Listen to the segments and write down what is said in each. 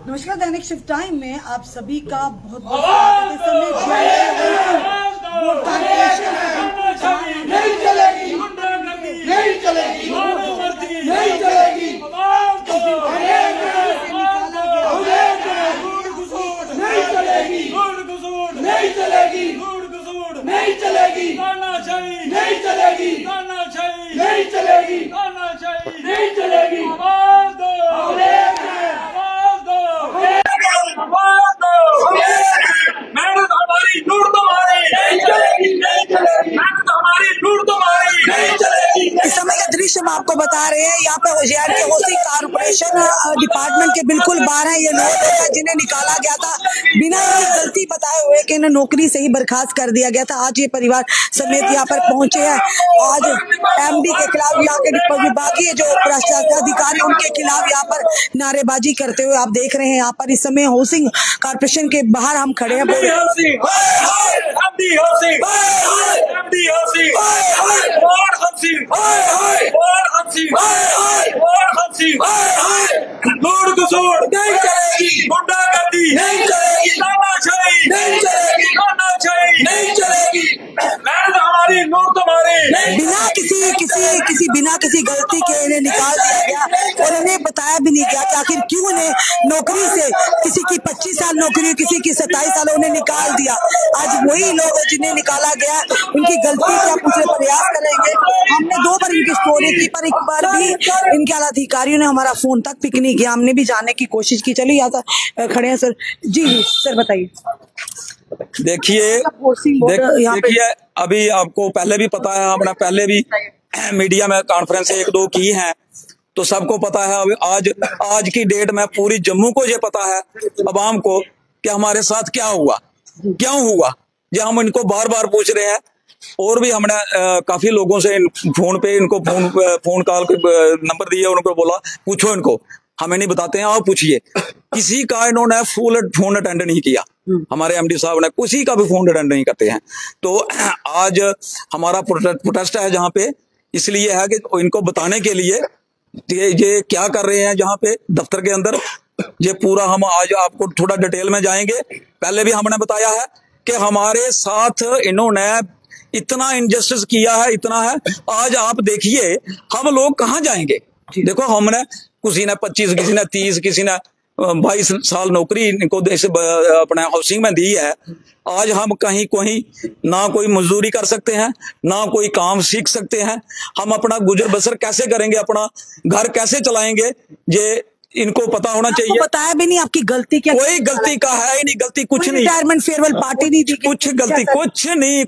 नमस्कार, दैनिक shift time में आप सभी का बहुत बहुत स्वागत है। नहीं चलेगी, नहीं चलेगी, नहीं चलेगी, नहीं चलेगी, नहीं चलेगी, नहीं चलेगी, नहीं चलेगी, नहीं चलेगी, नहीं चलेगी। मेहनत हमारी, लूट तुम्हारी नहीं चलेगी, नहीं चलेगी। मेहनत हमारी, लूट तुम्हारी नहीं चलेगी। इस समय का दृश्य हम आपको बता रहे हैं। यहाँ पे होशियार के होशी कारपोरेशन डिपार्टमेंट के बिल्कुल बाहर है ये लोग जिन्हें निकाला गया था बिना ये गलती बताए हुए कि इन्हें नौकरी से ही बर्खास्त कर दिया गया था। आज ये परिवार समेत यहाँ पर पहुंचे हैं। आज एमडी के खिलाफ, यहाँ के विभागीय जो भ्रष्टाचार अधिकारी उनके खिलाफ यहाँ पर नारेबाजी करते हुए आप देख रहे हैं। यहाँ पर इस समय हाउसिंग कारपोरेशन के बाहर हम खड़े हैं। नहीं चलेगी, गुंडागर्दी नहीं चलेगी, तानाशाही नहीं चलेगी, तानाशाही नहीं चलेगी। मेहनत हमारी, लूट तुम्हारी। बिना किसी गलती के इन्हें निकाल दिया गया और इन्हें बताया भी नहीं गया कि आखिर क्यों इन्हें नौकरी से, किसी की 25 साल नौकरी, किसी की 27 साल, उन्हें निकाल दिया। आज वही लोग जिन्हें निकाला गया उनकी गलती का पूछने प्रयास करेंगे। हमने 2 बार इनकी स्टोरी की, पर एक बार भी इनके आला अधिकारियों ने हमारा फोन तक पिक नहीं किया। हमने भी जानने की कोशिश की। चलिए यहाँ खड़े हैं सर। जी सर बताइए। देखिए अभी आपको पहले भी पता है, हमने पहले भी मीडिया में कॉन्फ्रेंस 1-2 की हैं, तो सबको पता है। अभी आज की डेट में पूरी जम्मू को ये पता है, अवाम को, कि हमारे साथ क्या हुआ, क्यों हुआ। ये हम इनको बार बार पूछ रहे हैं और भी हमने काफी लोगों से फोन पे इनको फोन कॉल नंबर दिए, उनको बोला पूछो इनको, हमें नहीं बताते हैं, आप पूछिए। किसी का इन्होंने फुल फोन अटेंड नहीं किया। हमारे एमडी साहब ने किसी का भी फोन अटेंड नहीं करते हैं। तो आज हमारा प्रोटेस्ट है जहाँ पे, इसलिए है कि इनको बताने के लिए ये क्या कर रहे हैं जहाँ पे दफ्तर के अंदर, ये पूरा हम आज आपको थोड़ा डिटेल में जाएंगे। पहले भी हमने बताया है कि हमारे साथ इन्होंने इतना इनजस्टिस किया है, इतना है। आज आप देखिए हम लोग कहाँ जाएंगे। देखो हमने, किसी ने 25, किसी ने 30, किसी ने 22 साल नौकरी इनको अपने हाउसिंग में दी है। आज हम कहीं ना कोई मजदूरी कर सकते हैं, ना कोई काम सीख सकते हैं। हम अपना गुजर बसर कैसे करेंगे, अपना घर कैसे चलाएंगे, ये इनको पता होना चाहिए। बताया भी नहीं आपकी गलती क्या, कोई गलती का है ही नहीं, गलती कुछ नहीं। रिटायरमेंट फेयरवेल पार्टी नहीं दी, कुछ गलती कुछ नहीं।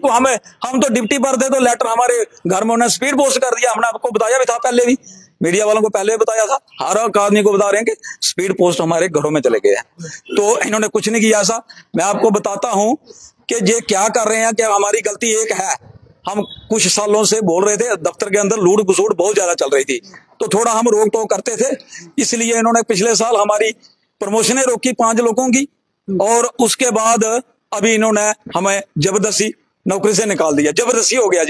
हम तो ड्यूटी पर थे, तो लेटर हमारे घर में उन्होंने स्पीड पोस्ट कर दिया। हमने आपको बताया भी था, पहले भी मीडिया वालों को पहले बताया था, हर आदमी को बता रहे हैं कि स्पीड पोस्ट हमारे घरों में चले गए हैं। तो इन्होंने कुछ नहीं किया ऐसा। मैं आपको बताता हूं कि ये क्या कर रहे हैं, कि हमारी गलती एक है। हम कुछ सालों से बोल रहे थे, दफ्तर के अंदर लूट घुसूट बहुत ज्यादा चल रही थी, तो थोड़ा हम रोक टोक करते थे। इसलिए इन्होंने पिछले साल हमारी प्रमोशनें रोकी 5 लोगों की, और उसके बाद अभी इन्होंने हमें जबरदस्ती नौकरी से निकाल दिया। जबरदस्ती हो गया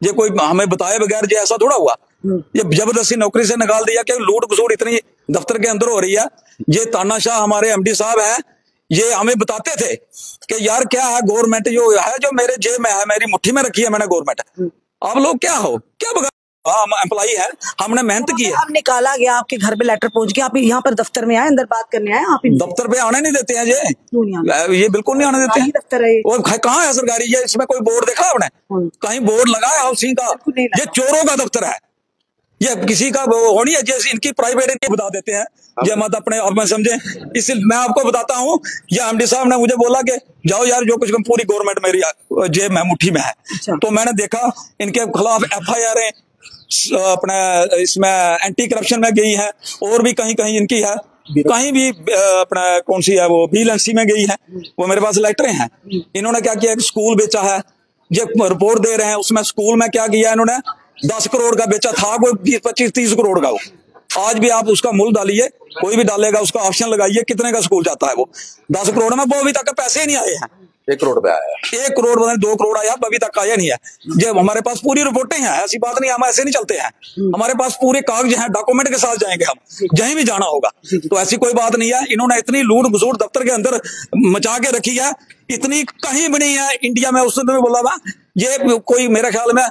ये कोई हमें बताए बगैर ये ऐसा थोड़ा हुआ। ये जबरदस्ती नौकरी से निकाल दिया कि लूट घुसूट इतनी दफ्तर के अंदर हो रही है। ये तानाशाह हमारे एमडी साहब हैं, ये हमें बताते थे कि यार क्या है गवर्नमेंट जो मेरे जेब में है, मेरी मुट्ठी में रखी है मैंने गवर्नमेंट। आप लोग क्या हो, क्या बगा, हम एम्प्लॉई है, हमने मेहनत की है। अब निकाला गया, आपके घर पे लेटर पहुंच गया, आप यहाँ पर दफ्तर में आए, अंदर बात करने आए आप? दफ्तर पे आने नहीं देते हैं ये बिल्कुल नहीं आने देते हैं। दफ्तर है और कहाँ है सरकारी? ये इसमें कोई बोर्ड देखा आपने? कहीं बोर्ड लगा है हाउसिंग का? ये चोरों का दफ्तर है, ये किसी का होनी है। जैसे इनकी प्राइवेट बता देते हैं, ये मत अपने आप में समझे। इसलिए मैं आपको बताता हूँ, ये एमडी साहब ने मुझे बोला कि जाओ यार, जो कुछ पूरी गवर्नमेंट मेरी जेब में मुट्ठी में है। तो मैंने देखा इनके खिलाफ FIR अपने इसमें एंटी करप्शन में गई है, और भी कहीं इनकी है, कहीं भी अपना कौन सी है वो VLNC में गई है। वो मेरे पास लेटर हैं। इन्होंने क्या किया, एक स्कूल बेचा है, ये रिपोर्ट दे रहे हैं। उसमें स्कूल में क्या किया इन्होंने, 10 करोड़ का बेचा था, कोई 20-25-30 करोड़ का। वो आज भी आप उसका मूल डालिए, कोई भी डालेगा, उसका ऑप्शन लगाइए, कितने का स्कूल जाता है वो 10 करोड़ में। वो अभी तक पैसे ही नहीं आए हैं। 1 करोड़ पे आया, 1 करोड़ बता 2 करोड़ आया, अभी तक आया नहीं है। जब हमारे पास पूरी रिपोर्टें हैं, ऐसी बात नहीं, हम ऐसे नहीं चलते हैं, हमारे पास पूरे कागज हैं, डॉक्यूमेंट के साथ जाएंगे हम जहीं भी जाना होगा। तो ऐसी कोई बात नहीं है। इन्होंने इतनी लूट घसूट दफ्तर के अंदर मचा के रखी है, इतनी कहीं भी नहीं है इंडिया में। उसने बोला था ये कोई मेरे ख्याल में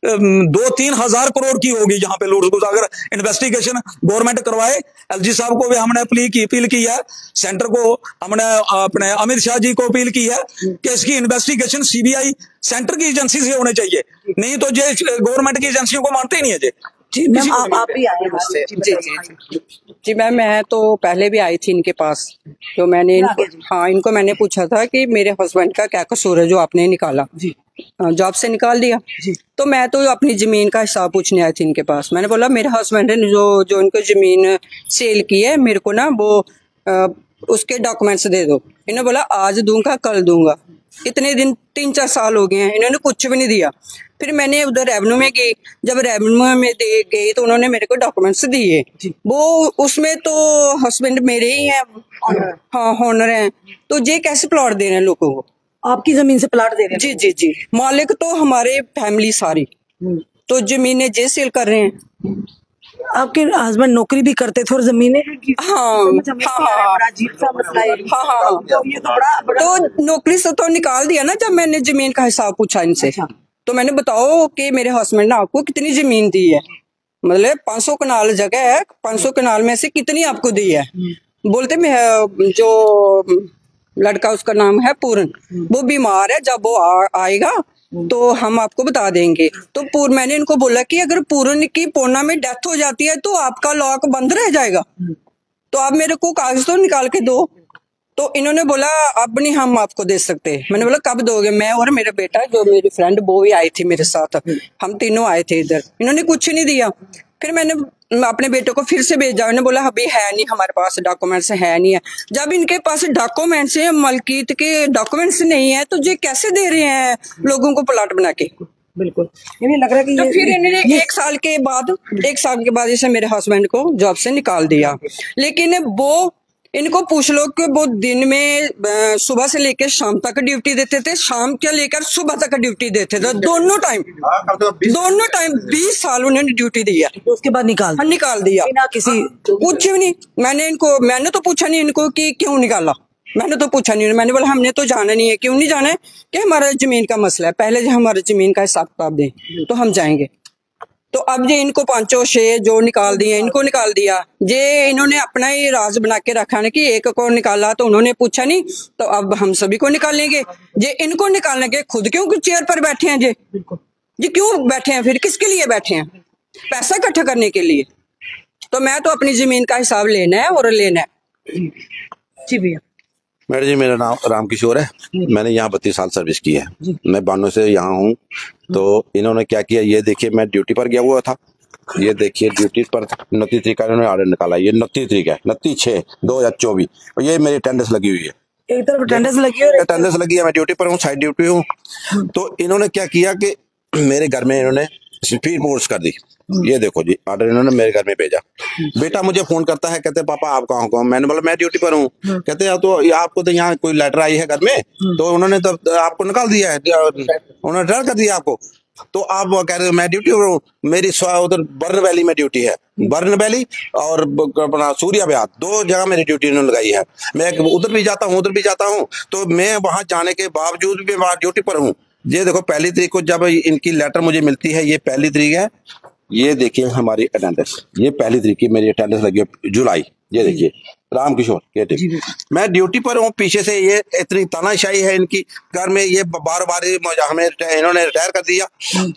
2-3 हजार करोड़ की होगी यहाँ पे लूट घूस। अगर इन्वेस्टिगेशन गवर्नमेंट करवाए, एलजी साहब को भी हमने अपील की है, सेंटर को हमने अपने अमित शाह जी को अपील की है कि इसकी इन्वेस्टिगेशन सीबीआई सेंटर की एजेंसी से होने चाहिए, नहीं तो ये गवर्नमेंट की एजेंसियों को मानते ही नहीं है। जी मैम, आप भी आए हैं से। जी मैम, मैं तो पहले भी आई थी इनके पास, तो मैंने इनको मैंने पूछा था कि मेरे हस्बैंड का क्या कसूर है जो आपने निकाला, जॉब से निकाल दिया। तो मैं तो अपनी जमीन का हिसाब पूछने आई थी इनके पास। मैंने बोला मेरे हस्बैंड ने जो इनको जमीन सेल की है, मेरे को ना वो उसके डॉक्यूमेंट्स दे दो। इन्होंने बोला आज दूंगा कल दूंगा। इतने दिन 3-4 साल हो गए हैं, इन्होंने कुछ भी नहीं दिया। फिर मैंने उधर रेवेन्यू में गई, जब रेवेन्यू में गई तो उन्होंने मेरे को डॉक्यूमेंट्स दिए। वो उसमें तो हस्बैंड मेरे ही हैं, हाँ ऑनर हैं, तो ये कैसे प्लॉट दे रहे हैं लोगों को? आपकी जमीन से प्लाट दे रहे हैं? जी जी जी, मालिक तो हमारे फैमिली सारी, तो जमीनें जे सेल कर रहे हैं। आपके हस्बैंड नौकरी भी करते थे और जमीनें भी? हाँ, बड़ा अजीब सा मसला है। हाँ, तो नौकरी से तो निकाल दिया ना। जब मैंने जमीन का हिसाब पूछा इनसे, तो मैंने बताओ कि मेरे हस्बैंड ने आपको कितनी जमीन दी है, मतलब 500 कनाल जगह है, 500 कनाल में से कितनी आपको दी है? बोलते मैं जो लड़का उसका नाम है पूरन, वो बीमार है, जब वो आएगा तो हम आपको बता देंगे। तो मैंने इनको बोला कि अगर पूरन की पूर्णा में डेथ हो जाती है तो आपका लॉक बंद रह जाएगा, तो आप मेरे को कागज तो निकाल के दो। तो इन्होंने बोला अब नहीं हम आपको दे सकते। मैंने बोला कब दोगे? मैं और मेरा बेटा, जो मेरी फ्रेंड वो भी आई थी मेरे साथ, हम तीनों आए थे इधर। इन्होंने कुछ नहीं दिया। फिर मैंने अपने बेटे को फिर से भेजा। उन्होंने बोला अभी है नहीं, हमारे पास डॉक्यूमेंट्स है नहीं है। जब इनके पास डॉक्यूमेंट्स है, मलकीत के डॉक्यूमेंट्स नहीं है, तो ये कैसे दे रहे हैं लोगों को प्लाट बना के? बिल्कुल इन्हें लग रहा है कि तो फिर इन्होंने 1 साल के बाद इसे मेरे हस्बैंड को जॉब से निकाल दिया। लेकिन वो इनको पूछ लो कि वो दिन में सुबह से लेकर शाम तक ड्यूटी देते थे, शाम के लेकर सुबह तक ड्यूटी देते थे, दोनों टाइम 20 साल उन्होंने ड्यूटी दी है। तो उसके बाद निकाल दिया बिना किसी कुछ भी नहीं। मैंने तो पूछा नहीं इनको कि क्यों निकाला, मैंने तो पूछा नहीं। मैंने बोला हमने तो जाना नहीं है। क्यों नहीं जाना है? कि हमारा जमीन का मसला है, पहले हमारे जमीन का हिसाब किताब दें तो हम जाएंगे। तो अब ये इनको 5-6 जो निकाल दिए, इनको निकाल दिया। ये इन्होंने अपना ही राज बना के रखा ना कि एक को निकाला तो उन्होंने पूछा नहीं, तो अब हम सभी को निकालेंगे। ये इनको निकालने के खुद क्यों चेयर पर बैठे हैं? ये क्यों बैठे हैं? फिर किसके लिए बैठे हैं? पैसा इकट्ठा करने के लिए। तो मैं तो अपनी जमीन का हिसाब लेना है और लेना है। जी भैया। मैडम जी, मेरा नाम रामकिशोर है, मैंने यहाँ 32 साल सर्विस की है, मैं 92 से यहाँ हूँ। तो इन्होंने क्या किया, ये देखिए मैं ड्यूटी पर गया हुआ था, ये देखिए ड्यूटी पर 29 तारीख का इन्होंने ऑर्डर निकाला। ये 29 तारीख है, 29/6/2024, और ये मेरी अटेंडेंस लगी हुई है। एक तरफ अटेंडेंस लगी है, मैं ड्यूटी पर हूँ, साइड ड्यूटी हूँ। तो इन्होंने क्या किया कि मेरे घर में इन्होंने स्पीड पोस्ट कर दी। ये देखो जी, ऑर्डर इन्होंने मेरे घर में भेजा। बेटा मुझे फोन करता है, कहते पापा आप कहाँ हो? मैंने बोला मैं ड्यूटी पर हूँ। कहते हैं तो आपको तो यहाँ कोई लेटर आई है घर में, तो उन्होंने तो आपको निकाल दिया है, उन्होंने डर कर दिया आपको। तो आप कह रहे हो मैं ड्यूटी पर हूँ, मेरी उधर बर्न वैली में ड्यूटी है, बर्न वैली और अपना सूर्या ब्याह, 2 जगह मेरी ड्यूटी इन्होंने लगाई है। मैं उधर भी जाता हूँ, उधर भी जाता हूँ, तो मैं वहां जाने के बावजूद भी वहां ड्यूटी पर हूँ। ये देखो 1 तारीख को जब इनकी लेटर मुझे मिलती है, ये 1 तारीख है, ये देखिए हमारी अटेंडेंस, ये 1 तारीख की मेरी अटेंडेंस लगी है, जुलाई। ये देखिए रामकिशोर केटी, मैं ड्यूटी पर हूँ। पीछे से ये इतनी तानाशाही है इनकी घर में, ये बार बार हमें इन्होंने रिटायर कर दिया।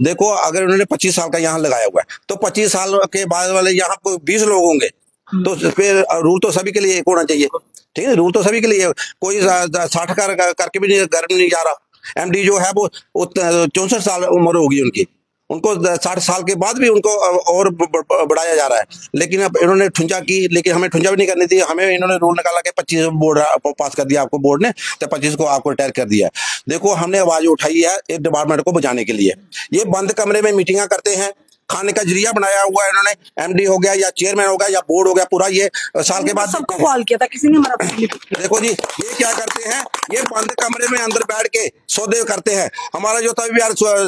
देखो अगर उन्होंने 25 साल का यहाँ लगाया हुआ है, तो 25 साल के बाद वाले यहाँ कोई 20 लोग होंगे, तो फिर रूल तो सभी के लिए एक होना चाहिए। ठीक है, रूल तो सभी के लिए, कोई 60 करके भी घर में नहीं जा रहा। एमडी जो है वो 64 साल उम्र होगी उनकी, उनको 60 साल के बाद भी उनको और बढ़ाया जा रहा है। लेकिन अब इन्होंने ठुंजा की, लेकिन हमें ठुंजा भी नहीं करनी थी। हमें इन्होंने रूल निकाला कि 25 बोर्ड पास कर दिया आपको बोर्ड ने, तो 25 को आपको रिटायर कर दिया। देखो हमने आवाज उठाई है एक डिपार्टमेंट को बचाने के लिए। ये बंद कमरे में मीटिंगें करते हैं, खाने का जरिया बनाया हुआ है इन्होंने। एमडी हो गया या चेयरमैन हो गया या बोर्ड हो गया, पूरा ये साल के बाद सबको कॉल किया था, किसी ने हमारा देखो जी ये क्या करते हैं, ये बंद कमरे में अंदर बैठ के सौदे करते हैं। हमारा जो तभी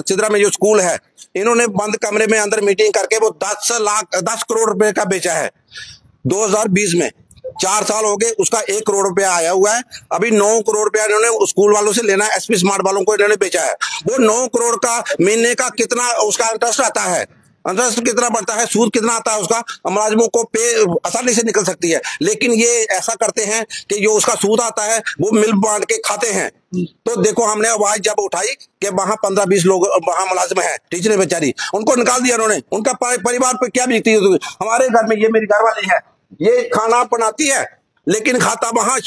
सिद्रा में जो स्कूल है, इन्होंने बंद कमरे में अंदर मीटिंग करके वो 10 करोड़ रुपए का बेचा है 2020 में। 4 साल हो गए, उसका 1 करोड़ रुपया आया हुआ है। अभी 9 करोड़ रुपया इन्होंने स्कूल वालों से लेना है, एसपी स्मार्ट वालों को इन्होंने बेचा है। वो 9 करोड़ का महीने का कितना उसका इंटरेस्ट आता है, इंटरेस्ट कितना बढ़ता है, सूद कितना आता है उसका, मुलाजिमों को पे आसानी से निकल सकती है। लेकिन ये ऐसा करते हैं कि जो उसका सूद आता है वो मिल बांट के खाते हैं। तो देखो हमने आवाज जब उठाई कि वहां 15-20 लोग वहां मुलाजिम है, टीचर बेचारी, उनको निकाल दिया उन्होंने। उनका परिवार पे क्या बीतती है। हमारे घर में ये मेरी घरवाली है, ये खाना बनाती है लेकिन खाता वहां,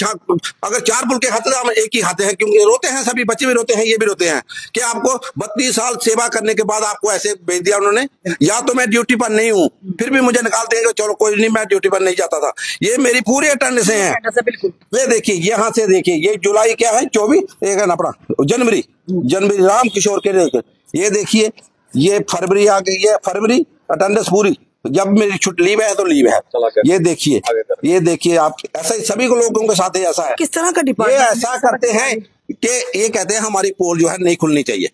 अगर 4 फुलके खाते हैं हम एक ही खाते हैं, क्योंकि रोते हैं सभी, बच्चे भी रोते हैं, ये भी रोते हैं कि आपको 32 साल सेवा करने के बाद आपको ऐसे भेज दिया उन्होंने। या तो मैं ड्यूटी पर नहीं हूँ, फिर भी मुझे निकाल देंगे, चलो कोई नहीं, मैं ड्यूटी पर नहीं जाता था। ये मेरी पूरी अटेंडेंस है। ये देखिए यहाँ से देखिए, ये जुलाई क्या है 24 एक अपना जनवरी राम किशोर के, ये देखिए ये फरवरी आ गई है, फरवरी अटेंडेंस पूरी, जब मेरी छुट्टी लीव है तो लीव है। ये देखिए आप, ऐसा ही सभी को लोगों के साथ ऐसा है। किस तरह का ये डिपार्टमेंट ऐसा करते हैं कि ये कहते हैं हमारी पोल जो है नहीं खुलनी चाहिए।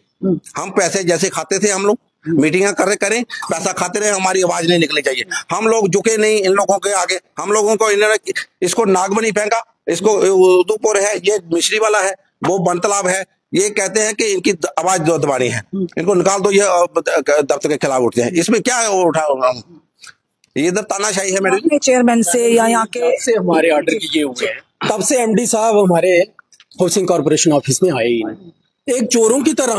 हम पैसे जैसे खाते थे, हम लोग मीटिंग करें पैसा खाते रहे, हमारी आवाज नहीं निकलनी चाहिए। हम लोग झुके नहीं इन लोगों के आगे। हम लोगों को इन्होंने इसको नागमनी फेंका, इसको उदयपुर है, ये मिश्री वाला है, वो बन तालाब है। ये कहते हैं कि इनकी आवाज दबानी है, इनको निकाल दो, ये दफ्तर के खिलाफ उठते हैं। इसमें क्या उठा, ये इधर तानाशाही है मेरे चेयरमैन से या यहाँ के से हमारे ऑर्डर किए हुए हैं, तब से एमडी साहब हमारे हाउसिंग कॉर्पोरेशन ऑफिस में आए ही नहीं। एक चोरों की तरह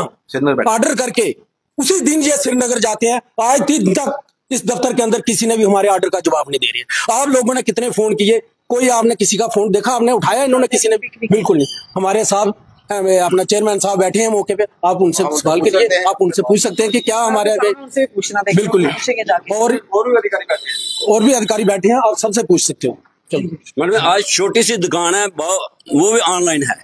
ऑर्डर करके उसी दिन ये श्रीनगर जाते हैं। आज दिन तक इस दफ्तर के अंदर किसी ने भी हमारे ऑर्डर का जवाब नहीं दे रही है। आप लोगों ने कितने फोन किए, कोई आपने किसी का फोन देखा, आपने उठाया, इन्होंने किसी ने बिल्कुल नहीं। हमारे साहब अपना चेयरमैन साहब बैठे हैं मौके पे, आप उनसे सवाल करिए, आप उनसे पूछ सकते हैं कि क्या हमारे बिल्कुल नहीं। और भी अधिकारी बैठे हैं, आप सबसे पूछ सकते हो। मैडम आज छोटी सी दुकान है, वो भी ऑनलाइन है,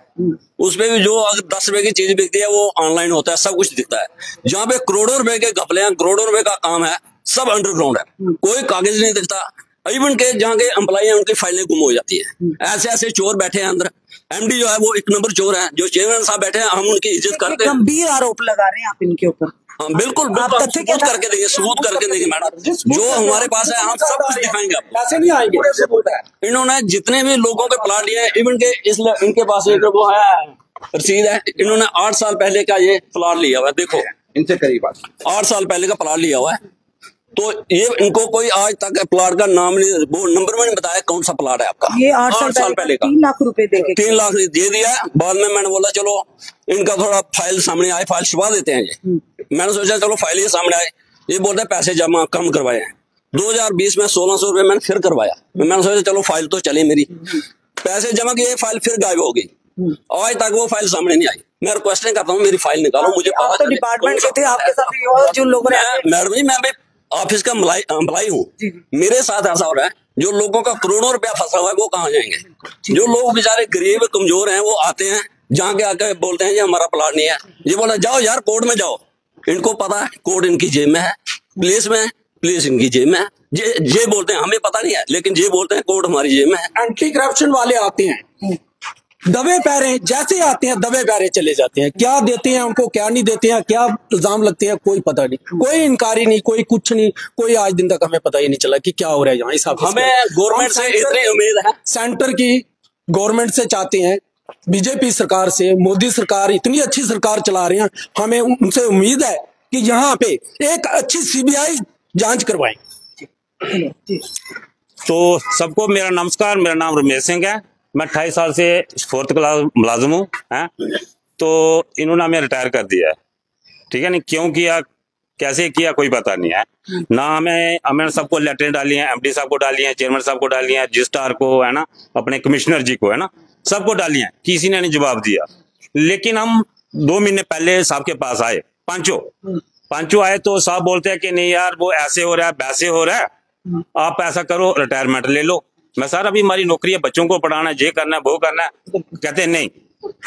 उसमें भी जो अगर 10 रुपए की चीज बिकती है वो ऑनलाइन होता है, सब कुछ दिखता है। जहाँ पे करोड़ों रुपए के घपले हैं, करोड़ों रुपए का काम है, सब अंडरग्राउंड है, कोई कागज नहीं दिखता। इवन के जहाँ के एम्प्लॉय हैं उनकी फाइलें गुम हो जाती है। ऐसे ऐसे चोर बैठे हैं अंदर। एमडी जो है वो 1 नंबर चोर है, जो चेयरमैन साहब बैठे हैं हम उनकी इज्जत करते हैं। गंभीर आरोप लगा रहे हैं आप इनके ऊपर। हाँ बिल्कुल सबूत करके देंगे, सबूत करके देंगे मैडम, जो हमारे पास है हम सब कुछ दिखाएंगे आपको। ऐसे नहीं आएंगे। इन्होंने जितने भी लोगों के प्लाट लिए, इवन के इनके पास एक वो है रसीद है, इन्होंने 8 साल पहले का ये प्लाट लिया हुआ है। देखो इनसे करीब 8 साल पहले का प्लाट लिया हुआ है। तो ये इनको कोई आज तक प्लाट का नाम नहीं, वो नंबर में नहीं बताया कौन सा प्लाट है आपका। ये 8 साल पहले का 3 लाख रुपए देके 3 लाख दे दिया। बाद में मैंने बोला चलो इनका थोड़ा फाइल सामने आए, फाइल छुपा देते हैं। ये मैंने सोचा चलो फाइल ये सामने आए, ये बोलते हैं पैसे जमा कम करवाए हैं। 2020 में 1600 रुपए मैंने फिर करवाया। मैंने सोचा चलो फाइल तो चले मेरी, पैसे जमा किए, फाइल फिर गायब हो गई। आज तक वो फाइल सामने नहीं आई। मैं रिक्वेस्ट करता हूँ मेरी फाइल निकालो, मुझे पता तो डिपार्टमेंट से थे आपके साथ जो लोगों ने। मैडम जी मैं ऑफिस का एम्प्लॉय हूँ, मेरे साथ ऐसा हो रहा है। जो लोगों का करोड़ों रुपया फंसा हुआ है वो कहाँ जाएंगे? जो लोग बेचारे गरीब कमजोर हैं वो आते हैं, जहाँ के आके बोलते हैं ये हमारा प्लाट नहीं है। ये बोला जाओ यार कोर्ट में जाओ, इनको पता है कोर्ट इनकी जेब में है, पुलिस में पुलिस इनकी जेब में है। ये बोलते हैं हमें पता नहीं है, लेकिन ये बोलते हैं कोर्ट हमारी जेब में है। एंटी करप्शन वाले आते हैं, दबे पैरे जैसे आते हैं दबे पैरे चले जाते हैं। क्या देते हैं उनको, क्या नहीं देते हैं, क्या इल्जाम लगते हैं, कोई पता नहीं, कोई इनकारी नहीं, कोई कुछ नहीं, कोई आज दिन तक हमें पता ही नहीं चला कि क्या हो रहा है यहाँ। इस हमें गवर्नमेंट से इतनी उम्मीद है, सेंटर की गवर्नमेंट से चाहते हैं, बीजेपी सरकार से, मोदी सरकार इतनी अच्छी सरकार चला रहे हैं, हमें उनसे उम्मीद है कि यहाँ पे एक अच्छी सीबीआई जांच करवाएं। तो सबको मेरा नमस्कार, मेरा नाम रमेश सिंह है, मैं 28 साल से 4th क्लास मुलाजिम हूँ। तो इन्होंने हमें रिटायर कर दिया है, ठीक है। नहीं क्यों किया, कैसे किया, कोई पता नहीं है ना। हमें सबको लेटर डाली है, एमडी साहब को डाली है, चेयरमैन साहब को डाली है, रजिस्ट्रार को है ना, अपने कमिश्नर जी को है ना, सबको डाली है, किसी ने नहीं जवाब दिया। लेकिन हम 2 महीने पहले साहब के पास आए, पांचों आए तो साहब बोलते हैं कि नहीं यार वो ऐसे हो रहा है, वैसे हो रहा है, आप ऐसा करो रिटायरमेंट ले लो। मैं सर अभी हमारी नौकरी है, बच्चों को पढ़ाना है, ये करना है, वो करना है। तो कहते हैं नहीं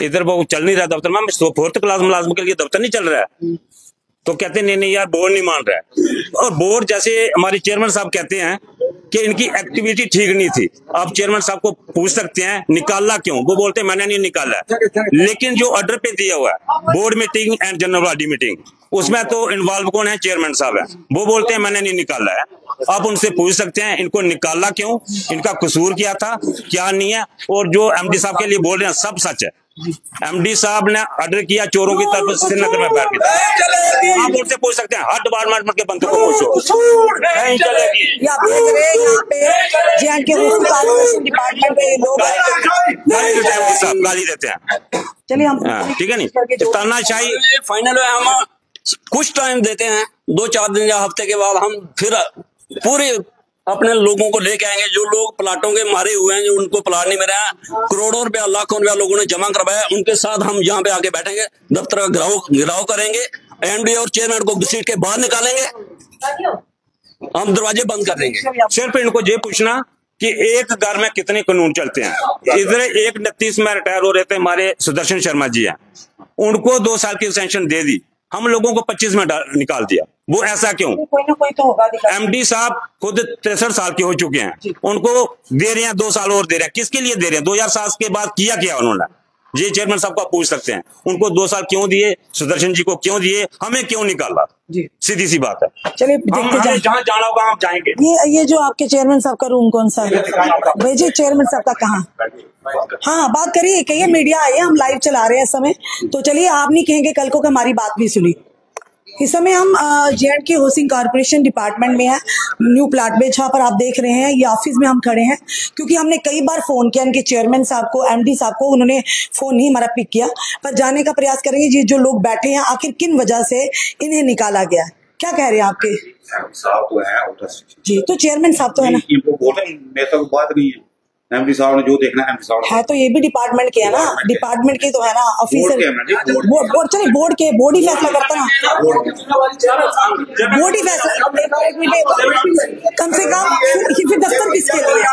इधर वो चल नहीं रहा दफ्तर में, 4th क्लास मुलाजिम के लिए दफ्तर नहीं चल रहा है। तो कहते नहीं नहीं यार बोर्ड नहीं मान रहा है। और बोर्ड जैसे हमारे चेयरमैन साहब कहते हैं कि इनकी एक्टिविटी ठीक नहीं थी। आप चेयरमैन साहब को पूछ सकते हैं निकाला क्यों, वो बोलते हैं मैंने नहीं निकाला। लेकिन जो ऑर्डर पे दिया हुआ है board meeting and general body meeting, उसमें तो इन्वॉल्व कौन है, चेयरमैन साहब है। वो बोलते हैं मैंने नहीं निकाला है। आप उनसे पूछ सकते हैं इनको निकाला क्यों, इनका कसूर क्या था क्या नहीं है। और जो एमडी साहब के लिए बोल रहे हैं सब सच है। एमडी साहब ने ऑर्डर किया चोरों की तरफ श्रीनगर में बैठ के। आप उनसे पूछ सकते हैं, हर डिपार्टमेंट के बंदों को पूछो, नहीं चलेगी। यहाँ पे जे&के डिपार्टमेंट के लोग गाली देते हैं। चलिए हम ठीक है नहीं, तानाशाही फाइनल है। हम कुछ टाइम देते हैं, 2-4 दिन या हफ्ते के बाद हम फिर पूरे अपने लोगों को लेके आएंगे। जो लोग प्लाटों के मारे हुए हैं, जो उनको प्लाट नहीं मिला है, करोड़ों रुपया लाखों रुपया लोगों ने जमा करवाया, उनके साथ हम यहाँ पे आके बैठेंगे, दफ्तर का घेराव करेंगे, एमडी और चेयरमैन को घसीट के बाहर निकालेंगे, हम दरवाजे बंद कर देंगे। सिर्फ इनको ये पूछना कि एक घर में कितने कानून चलते हैं। इधर 1/29 में रिटायर हो रहे थे हमारे सुदर्शन शर्मा जी हैं, उनको 2 साल की एक्सटेंशन दे दी, हम लोगों को 25 में निकाल दिया। वो ऐसा क्यों? कोई ना कोई तो होगा। एमडी साहब खुद 63 साल के हो चुके हैं, उनको दे रहे हैं 2 साल और दे रहे हैं। किसके लिए दे रहे हैं? 2007 के बाद किया क्या उन्होंने? ये चेयरमैन साहब को आप पूछ सकते हैं, उनको 2 साल क्यों दिए, सुदर्शन जी को क्यों दिए, हमें क्यों निकाला? सीधी सी बात है। चलिए जहाँ जाना होगा हम जाएंगे। ये जो आपके चेयरमैन साहब का रूम कौन सा है? भेजिए चेयरमैन साहब का कहाँ? हाँ बात करिए, कहिए मीडिया आई है, हम लाइव चला रहे हैं इस समय। तो चलिए आप नहीं कहेंगे कल को हमारी बात भी सुनी। इस समय हम जे&के हाउसिंग कॉर्पोरेशन डिपार्टमेंट में है, न्यू प्लाट में, जहाँ पर आप देख रहे हैं ये ऑफिस में हम खड़े हैं। क्योंकि हमने कई बार फोन किया इनके चेयरमैन साहब को, एमडी साहब को, उन्होंने फोन नहीं हमारा पिक किया। पर जाने का प्रयास करेंगे ये जो लोग बैठे हैं आखिर किन वजह से इन्हें निकाला गया है। क्या कह रहे हैं आपके साहब तो है जी? तो चेयरमैन साहब तो है ना, मेरे तो बात नहीं है। एमडी साहब ने जो देखना है, एमडी साहब है तो ये भी डिपार्टमेंट के है ना, डिपार्टमेंट के तो है ना ऑफिसर। बोर्ड चलिए बोर्ड ही फैसला करता ना, बोर्ड ही फैसला। कम से कम फिर दफ्तर किसके लिए?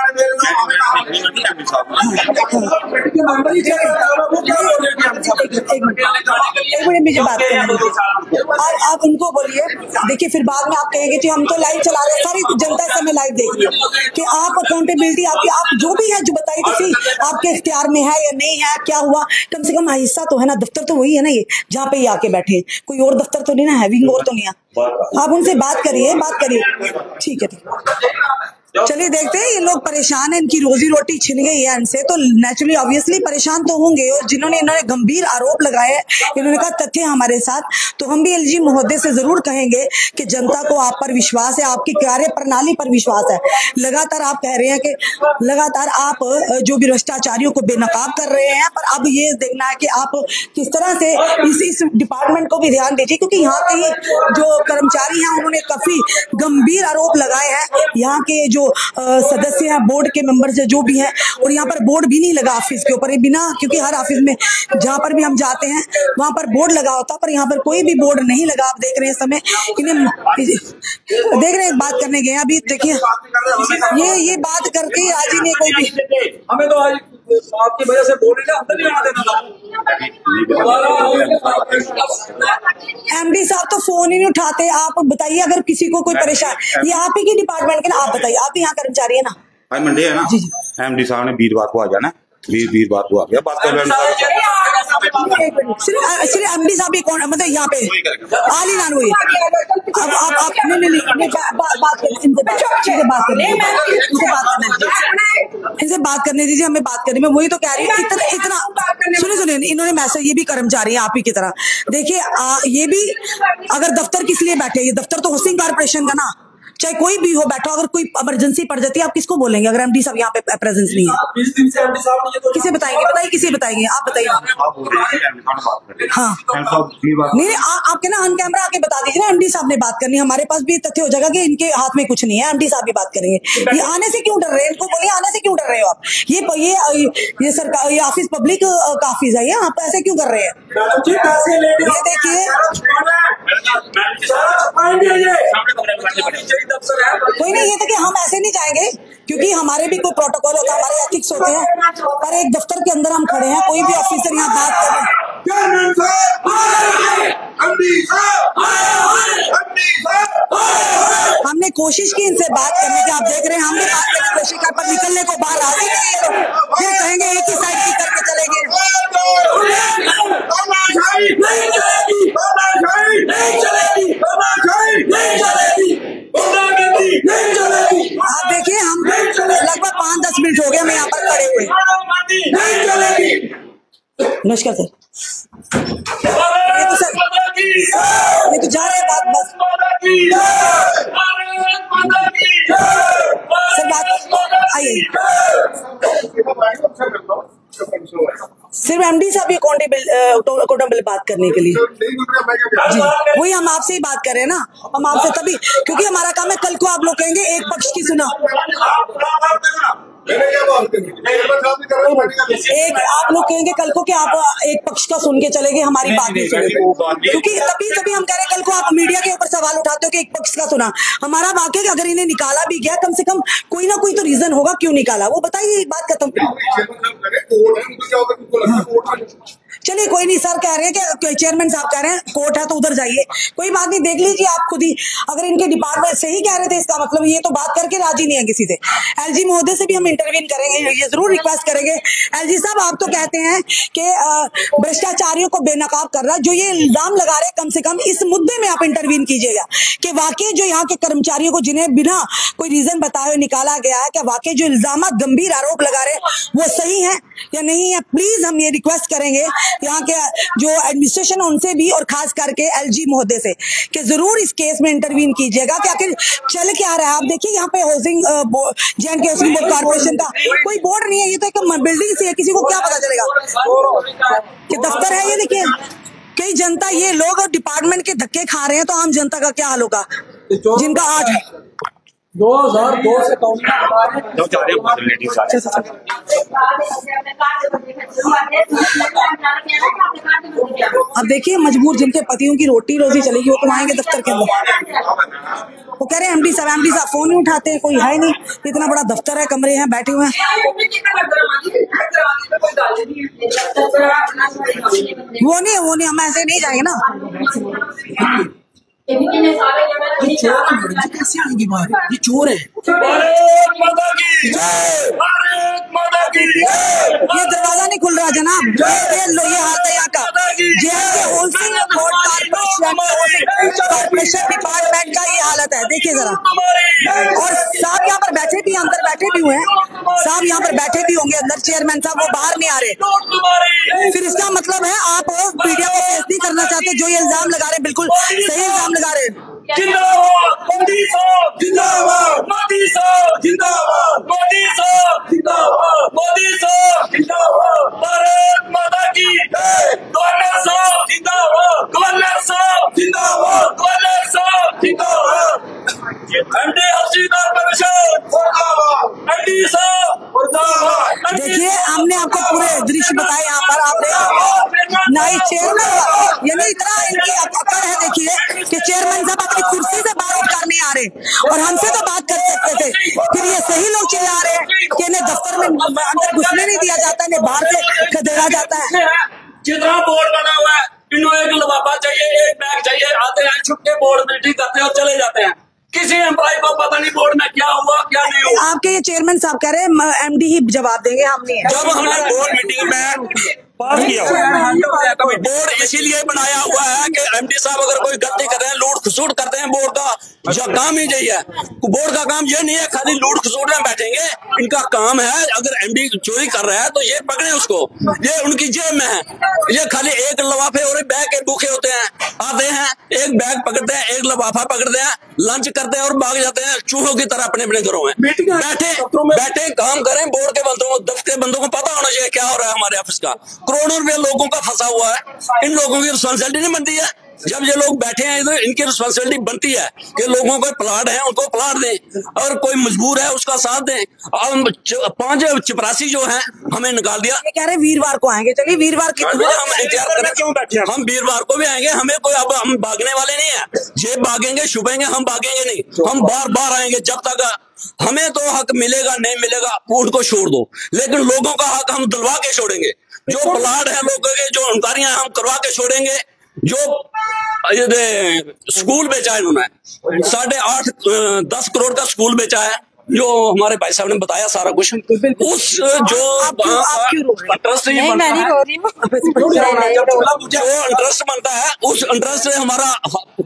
एक मिनट मुझे बात करनी, आप उनको बोलिए। देखिए फिर बाद में आप कहेंगे कि हम तो लाइव चला रहे हैं, सारी जनता समय लाइव देख रही है कि आप अकाउंटेबिलिटी आपकी, आप जो भी है जो बताइए तो सही, आपके इख्तियार में है या नहीं है, क्या हुआ, कम से कम हिस्सा तो है ना। दफ्तर तो वही है ना ये जहाँ पे ये आके बैठे, कोई और दफ्तर तो नहीं ना, हैविंग और तो नहीं है। आप उनसे बात करिए ठीक है। चलिए देखते हैं, ये लोग परेशान हैं, इनकी रोजी रोटी छिन गई है इनसे, तो नेचुरली ऑब्वियसली परेशान तो होंगे। और जिन्होंने इन्होंने गंभीर आरोप लगाए, इन्होंने कहा तथ्य हमारे साथ, तो हम भी एलजी महोदय से जरूर कहेंगे कि जनता को आप पर विश्वास है, आपकी कार्य प्रणाली पर विश्वास है। लगातार आप कह रहे हैं कि लगातार आप जो भी भ्रष्टाचारियों को बेनकाब कर रहे हैं, पर अब ये देखना है कि आप किस तरह से इस डिपार्टमेंट को भी ध्यान दीजिए, क्योंकि यहाँ के जो कर्मचारी हैं उन्होंने काफी गंभीर आरोप लगाए हैं। यहाँ के जो सदस्य हैं, बोर्ड के मेंबर्स जो भी हैं, और यहाँ पर बोर्ड भी नहीं लगा ऑफिस के ऊपर बिना, क्योंकि हर ऑफिस में जहाँ पर भी हम जाते हैं वहां पर बोर्ड लगा होता, पर यहाँ पर कोई भी बोर्ड नहीं लगा। आप देख रहे हैं इस समय इन्हें देख रहे हैं, बात करने गए अभी। देखिए ये बात करके आज ही नहीं कोई भी, हमें तो आज आपकी वजह से बोर्ड अंदर नहीं आने देना। एमडी साहब तो फोन ही नहीं उठाते। आप बताइए अगर किसी को कोई परेशान, ये आप ही की डिपार्टमेंट के ना, आप बताइए, आप ही यहाँ कर्मचारी है ना? आज मंडे है ना, एमडी साहब ने वीरवार को आ जाना, वीरवार को आ गया बात कर सिर्फ एमडी साहब ही कौन, मतलब यहाँ पे आली नान हुई। अब आप नहीं बात इनसे बात करने दीजिए, हमें बात करने में, वही तो कह रही है। इतना सुनिए, इन्होंने मैसेज, ये भी कर्मचारी है आप ही की तरह। देखिए ये भी अगर दफ्तर किस लिए बैठे, ये दफ्तर तो हाउसिंग कॉर्पोरेशन का ना, चाहे कोई भी हो बैठा, अगर कोई इमरजेंसी पड़ जाती है आप किसको बोलेंगे अगर एमडी साहब यहाँ पे प्रेजेंस नहीं है? 20 दिन से एमडी साहब ने किसे बताएंगे? बताइए किसे बताएंगे, आप बताइए। हाँ नहीं, आपके ना ऑन कैमरा आके बता दीजिए ना, एमडी साहब ने बात करनी, हमारे पास भी तथ्य हो जाएगा कि इनके हाथ में कुछ नहीं है, एमडी साहब भी बात करेंगे। ये आने से क्यों डर रहे हैं? इनको बोलिए आने से क्यों डर रहे हो आप? ये सरकार, ये ऑफिस पब्लिक का ऑफिस है, आप ऐसे क्यों कर रहे हैं? ये देखिए कोई नहीं, ये था कि हम ऐसे नहीं जाएंगे, क्योंकि हमारे भी कोई प्रोटोकॉल होता है, हमारे एथिक्स होते हैं, पर एक दफ्तर के अंदर हम खड़े हैं, कोई भी ऑफिसर यहाँ बात कर रहे हैं। चेयरमैन साहब एमडी साहब हमने कोशिश की इनसे बात करने की, आप देख रहे हैं हमने बात करने की कोशिश कर, पर निकलने को बाहर राजी नहीं है लोग। फिर कहेंगे एक ही साइड की करके चले गए। नहीं चलेगी, नहीं चलेगी, नहीं चलेगी, गुंडागर्दी नहीं चलेगी। आप देखिए हम लगभग 5-10 मिनट हो गए हम यहाँ पर खड़े हुए। नहीं चलेगी। नमस्कार सर, ये तो जा रहे हैं बात बस सर, बात आइए। सिर्फ एमडी साहब ये अकाउंटेबल बात करने के लिए जी, वही हम आपसे ही बात कर रहे हैं ना, हम आपसे तभी, क्योंकि हमारा काम है। कल को आप लोग कहेंगे एक पक्ष की सुना, एक आप लोग कहेंगे कल को कि आप एक पक्ष का सुन के चले गए, हमारी बात नहीं सुने, क्योंकि तभी हम कह रहे हैं कल को आप मीडिया के ऊपर सवाल उठाते हो कि एक पक्ष का सुना। हमारा वाकई अगर इन्हें निकाला भी गया, कम से कम कोई ना कोई तो रीजन होगा क्यों निकाला, वो बताइए, बात खत्म। चलिए कोई नहीं, सर कह रहे हैं कि चेयरमैन साहब कह रहे हैं कोर्ट है तो उधर जाइए, कोई बात नहीं, देख लीजिए आप खुद ही। अगर इनके डिपार्टमेंट से ही कह रहे थे, इसका मतलब ये तो बात करके राजी नहीं है किसी से। एलजी महोदय से भी हम इंटरवीन करेंगे, ये जरूर रिक्वेस्ट करेंगे। एलजी साहब आप तो कहते हैं कि भ्रष्टाचारियों को बेनकाब कर रहा, जो ये इल्जाम लगा रहे, कम से कम इस मुद्दे में आप इंटरवीन कीजिएगा कि वाकई जो यहाँ के कर्मचारियों को जिन्हें बिना कोई रीजन बताए हुए निकाला गया है, क्या वाकई जो इल्जाम गंभीर आरोप लगा रहे वो सही है या नहीं है। प्लीज हम ये रिक्वेस्ट करेंगे यहाँ के जो एडमिनिस्ट्रेशन उनसे भी, और खास करके एलजी महोदय से, कि जरूर इस केस में इंटरवीन कीजिएगा कि आखिर चल क्या रहा है। आप देखिए यहाँ पे हाउसिंग जे&के हाउसिंग बोर्ड कॉर्पोरेशन का कोई बोर्ड नहीं है, ये तो एक बिल्डिंग सी है, किसी को क्या पता चलेगा कि दफ्तर है। ये देखिए कई जनता, ये लोग डिपार्टमेंट के धक्के खा रहे हैं, तो आम जनता का क्या हाल होगा जिनका 8 2002 से अब देखिए मजबूर जिनके पतियों की रोटी रोजी चलेगी वो कमाएंगे दफ्तर के अंदर। वो कह रहे हैं एमडी साहब फोन नहीं उठाते हैं, कोई है नहीं, इतना बड़ा दफ्तर है, कमरे हैं, बैठे हुए हैं। वो नहीं हम ऐसे नहीं जाएंगे ना। कैसे आएंगी बाहर, ये चोर है। ये दरवाजा नहीं खुल रहा जनाब, ये हाथ है यहाँ का। जे&के हाउसिंग बोर्ड कॉर्पोरेशन डिपार्टमेंट का ये हालत है, देखिए जरा। और साहब यहाँ पर बैठे भी, अंदर बैठे भी हुए हैं, साहब यहाँ पर बैठे भी होंगे अंदर, चेयरमैन साहब वो बाहर नहीं आ रहे। फिर इसका मतलब है आप मीडिया को फेस नहीं करना चाहते, जो ये इल्जाम लगा रहे बिल्कुल सही इल्जाम लगा रहे हैं। जिंदाबाद मोदी साहब, जिंदाबाद मोदी साहब, जिंदाबाद मोदी साहब, जिंदाबाद मोदी साहब, जिंदाबाद भारत माता की जय। गवर्नर साहब जिंदाबाद, गवर्नर साहब जिंदाबाद, गवर्नर साहब जिंदाबाद। एमडी हाउसिंग कॉर्पोरेशन जिंदाबाद, एमडी साहब जिंदाबाद। देखिए हमने आपको पूरे दृश्य बताए यहाँ पर, आपने नाइस चेयरमैन, यानी इतना इनकी अकड़ है देखिए कि चेयरमैन साहब अपनी कुर्सी से बाहर उठकर नहीं आ रहे, और हमसे तो बात कर सकते थे। फिर ये सही लोग चिल्ला रहे हैं कि इन्हें दफ्तर में अंदर घुसने नहीं दिया जाता, इन्हें बाहर से खदेड़ा जाता है। जितना बोर्ड बना हुआ है, इन्हों एक लिफाफा चाहिए, एक बैग चाहिए, आते हैं छुट्टे बोर्ड मीटिंग करते हैं और चले जाते हैं। किसी एम्प्लॉय को पता नहीं बोर्ड में क्या हुआ क्या नहीं हुआ। आपके ये चेयरमैन साहब कह रहे हैं एमडी ही जवाब देंगे, हम नहीं है। जब हमने बोर्ड मीटिंग में पास किया बोर्ड इसीलिए बनाया हुआ है कि एमडी साहब अगर कोई गलती कर रहे हैं, लूट खसूट करते हैं, बोर्ड का जो काम ही यही है। बोर्ड का काम ये नहीं है खाली लूट खसूट में बैठेंगे, इनका काम है अगर एमडी चोरी कर रहा है तो ये पकड़े उसको, ये उनकी जेब में है। ये खाली एक लिफाफे और बैग के भूखे होते हैं, आते हैं एक बैग पकड़ते हैं, एक लिफाफा पकड़ते हैं, लंच करते हैं और भाग जाते हैं चूहों की तरह अपने अपने घरों में। बैठे काम करें, बोर्ड के बंदों, दफ्तर के बंदों को पता होना चाहिए क्या हो रहा है हमारे ऑफिस का। करोड़ों रुपए लोगों का फंसा हुआ है, इन लोगों की रिस्पॉन्सिबिलिटी नहीं बनती है। जब ये लोग बैठे हैं तो इनकी रिस्पॉन्सिबिलिटी बनती है कि लोगों को प्लाट है उनको प्लाट दें, और कोई मजबूर है उसका साथ दें। अब 5 चपरासी जो हैं हमें निकाल दिया, ये कह रहे वीरवार को आएंगे। चलिए वीरवार की हम इंतजार करें, क्यों बैठे हम वीरवार को भी आएंगे। हमें कोई, अब हम भागने वाले नहीं है, जेब भागेंगे छुपेंगे, हम भागेंगे नहीं, हम बार बार आएंगे जब तक हमें तो हक मिलेगा नहीं मिलेगा उनको छोड़ दो, लेकिन लोगों का हक हम दिलवा के छोड़ेंगे। जो प्लाट है लोगों के, जो इंक्वायरियां हम करवा के छोड़ेंगे। जो ये स्कूल बेचा है इन्होंने, 8.5-10 करोड़ का स्कूल बेचा है, जो हमारे भाई साहब ने बताया सारा कुछ। उस जो इंटरेस्ट बनता है, उस इंटरेस्ट से हमारा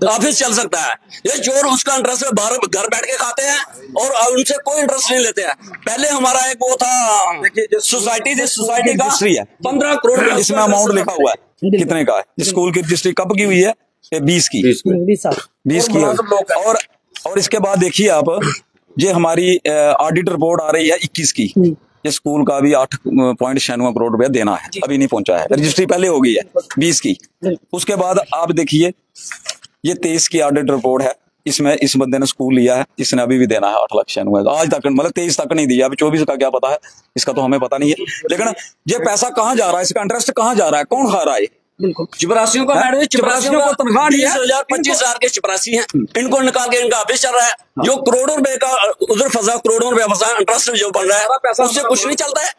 ऑफिस चल सकता है। ये चोर उसका इंटरेस्ट बाहर घर बैठ के खाते हैं और उनसे कोई इंटरेस्ट नहीं लेते हैं। पहले हमारा एक वो था सोसाइटी का 15 करोड़ इसमें अमाउंट लिखा हुआ है कितने का है। स्कूल की रजिस्ट्री कब की हुई है? 20 की 20 की है। और इसके बाद देखिए आप, ये हमारी ऑडिट रिपोर्ट आ रही है 21 की। ये स्कूल का भी 8.96 करोड़ रुपया देना है, अभी नहीं पहुंचा है। रजिस्ट्री पहले हो गई है 20 की। उसके बाद आप देखिए ये 23 की ऑडिट रिपोर्ट है। इसमें इस बंदे ने स्कूल लिया है, इसने अभी भी देना है 8,96,000 आज तक, मतलब 23 तक नहीं दिया। अभी 24 का क्या पता है, इसका तो हमें पता नहीं है। लेकिन ये पैसा कहाँ जा रहा है, इसका इंटरेस्ट कहाँ जा रहा है, कौन खा रहा है? चपरासियों का मैडम, चपरासियों को तनख्वाह 20,000-25,000 के चपरासी हैं, इनको निकाल के इनका ऑफिस चल रहा है। जो करोड़ों रुपए का उधर फंसा, करोड़ों रुपए फंसा, इंटरेस्ट जो बन रहा है उससे कुछ नहीं चलता है।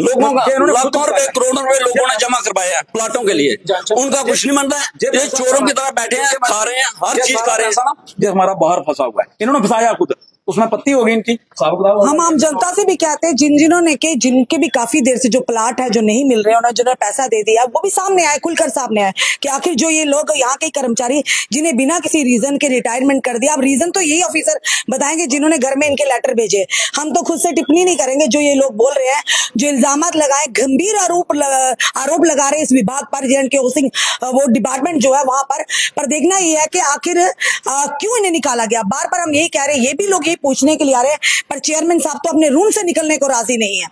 लोगों का लाखों रुपए, करोड़ों रुपए लोगों ने जमा करवाए हैं प्लाटों के लिए, उनका कुछ नहीं बन रहा है। ये चोरों की तरह बैठे हैं, खा रहे हैं, हर चीज खा रहे हैं। जो हमारा बाहर फंसा हुआ है, इन्होंने फंसाया खुद, उसमें पत्ती होगी इनकी। हम आम जनता से भी कहते हैं, जिन्होंने के जिनके भी काफी देर से जो प्लाट है जो नहीं मिल रहे, उन्होंने जिन्होंने पैसा दे दिया, वो भी सामने आए, खुलकर सामने आए कि आखिर जो ये लोग यहाँ के कर्मचारी जिन्हें बिना किसी रीजन के रिटायरमेंट कर दिया, अब रीजन तो यही ऑफिसर बताएंगे जिन्होंने घर में इनके लेटर भेजे। हम तो खुद से टिप्पणी नहीं करेंगे। जो ये लोग बोल रहे हैं, जो इल्जामात लगाए, गंभीर आरोप लगा रहे हैं इस विभाग पर, के हाउसिंग वो डिपार्टमेंट जो है वहां पर देखना ये है कि आखिर क्यों इन्हें निकाला गया। बार बार हम यही कह रहे हैं, ये भी लोग यही पूछने के लिए आ रहे हैं, पर चेयरमैन साहब तो अपने रूम से निकलने को राजी नहीं है।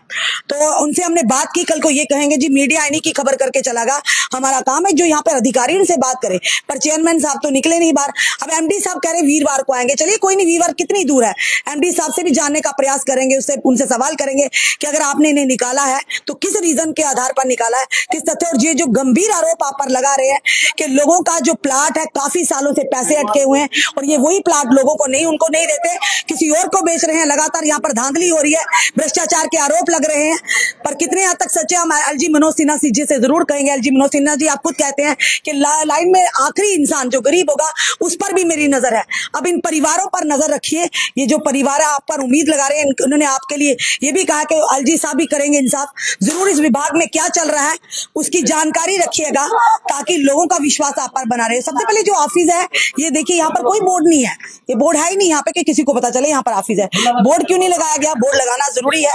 तो उनसे हमने बात की, कल को ये कहेंगे जी मीडिया इन्हीं की खबर करके चला गया। हमारा काम है जो यहाँ पर अधिकारी उनसे बात करे, पर चेयरमैन साहब तो निकले नहीं बाहर। अब एमडी साहब कह रहे वीरवार को आएंगे, चलिए कोई नहीं, वीरवार कितनी दूर है, एमडी साहब से भी जानने का प्रयास करेंगे, उनसे सवाल करेंगे कि अगर आपने इन्हें निकाला है तो किस रीजन के आधार पर निकाला है, किस तथ्य। और ये जो गंभीर आरोप आप पर लगा रहे हैं कि लोगों का जो प्लाट है काफी सालों से पैसे अटके हुए हैं और ये वही प्लाट लोगों को उनको नहीं देते, किसी और को बेच रहे हैं। लगातार यहाँ पर धांधली हो रही है, भ्रष्टाचार के आरोप लग रहे हैं, पर कितने हद तक सच्चे हम एलजी मनोज सिन्हा जी से जरूर कहेंगे। एलजी मनोज सिन्हा जी, आप खुद कहते हैं कि लाइन में आखिरी इंसान जो गरीब होगा उस पर भी मेरी नजर है। अब इन परिवारों पर नजर रखिए। ये जो परिवार है आप पर उम्मीद लगा रहे हैं, उन्होंने आपके लिए ये भी कहा कि एलजी साहब भी करेंगे इंसाफ। जरूर इस विभाग में क्या चल रहा है उसकी जानकारी रखिएगा ताकि लोगों का विश्वास आप पर बना रहे। सबसे पहले जो ऑफिस है, ये देखिए यहाँ पर कोई बोर्ड नहीं है, ये बोर्ड है ही नहीं यहाँ पे कि किसी को पता चले यहाँ पर ऑफिस है। बोर्ड क्यों नहीं लगाया गया? बोर्ड लगाना जरूरी है।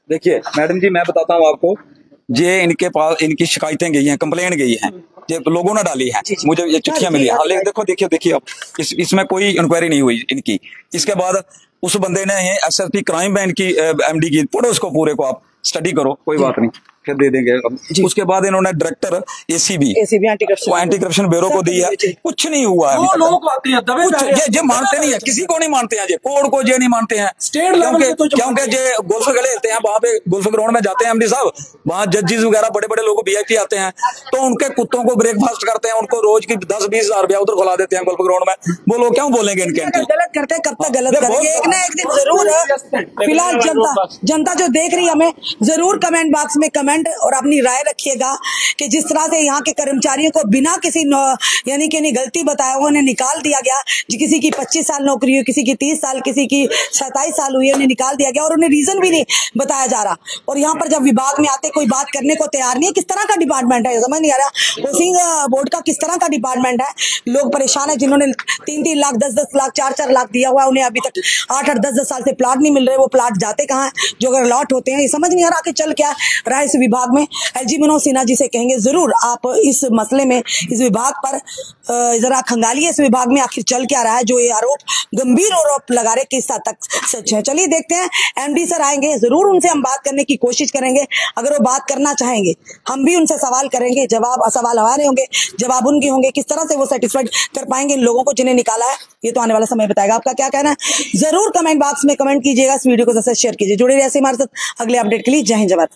देखिए मैडम जी, मैं बताता हूँ आपको, ये इनके पास इनकी शिकायतें गई हैं, कंप्लेंट गई हैं, ये लोगों ने डाली है, मुझे ये चिट्ठियां मिली है। लेकिन देखिए अब इसमें कोई इंक्वायरी नहीं हुई इनकी। इसके बाद उस बंदे ने एसएसपी क्राइम बैंक की एमडी की, पढ़ो उसको पूरे को, आप स्टडी करो, कोई बात नहीं, फिर दे देंगे। उसके बाद इन्होंने director ACB anti corruption bureau को दी है, कुछ नहीं हुआ है। ये मानते नहीं है, किसी को नहीं मानते हैं, ये कोर्ट को ये नहीं मानते हैं, क्योंकि ये गोल्फ खेले होते हैं वहां पे, गोल्फ ग्राउंड में जाते हैं एमडी साहब, वहां जजेस वगैरह बड़े बड़े लोग वीआईपी आते हैं, तो उनके कुत्तों को ब्रेकफास्ट करते हैं, उनको रोज की 10-20 हजार रुपया उधर खुला देते हैं गोल्फ ग्राउंड में। बोलो क्यों बोलेंगे इनके? गलत करते हैं, कब तक गलत करेंगे? एक ना एक दिन जरूर। फिलहाल जनता जो देख रही है, हमें जरूर कमेंट बॉक्स में कमेंट और अपनी राय रखिएगा कि जिस तरह से यहाँ के कर्मचारियों को बिना किसी यानी कि गलती बताए उन्हें निकाल दिया गया। किसी की 25 साल नौकरी हुई, किसी की 30 साल, किसी की 27 साल हुई, उन्हें निकाल दिया गया और उन्हें रीजन भी नहीं बताया जा रहा। और यहाँ पर जब विभाग में आते कोई बात करने को तैयार नहीं है। किस तरह का डिपार्टमेंट है, समझ नहीं आ रहा। हाउसिंग बोर्ड का किस तरह का डिपार्टमेंट है? लोग परेशान है, जिन्होंने 3-3 लाख, 10-10 लाख, 4-4 लाख दिया हुआ, उन्हें अभी तक 8-8, 10-10 साल से प्लाट नहीं मिल रहे। वो प्लाट जाते कहाँ है जो अगर अलॉट होते हैं? ये समझ नहीं आ रहा कि चल क्या रहा है इस विभाग में। एलजी मनोज सिन्हा जी से कहेंगे जरूर आप इस मसले में, इस विभाग पर जरा खंगालिए, इस विभाग में आखिर चल क्या रहा है, जो ये आरोप, गंभीर आरोप लगा रहे, किस हद तक सच है। चलिए देखते हैं, एमडी सर आएंगे, जरूर उनसे हम बात करने की कोशिश करेंगे। अगर वो बात करना चाहेंगे हम भी उनसे सवाल करेंगे, सवाल हमारे होंगे, जवाब उनके होंगे। किस तरह से वो सेटिस्फाइड कर पाएंगे इन लोगों को जिन्हें निकाला है, ये तो आने वाला समय बताएगा। आपका क्या कहना है जरूर कमेंट बॉक्स में कमेंट कीजिएगा, इस वीडियो को सबसे शेयर कीजिए। जुड़े रहिए हमारे साथ अगले अपडेट के लिए। जय हिंद, जय भारत।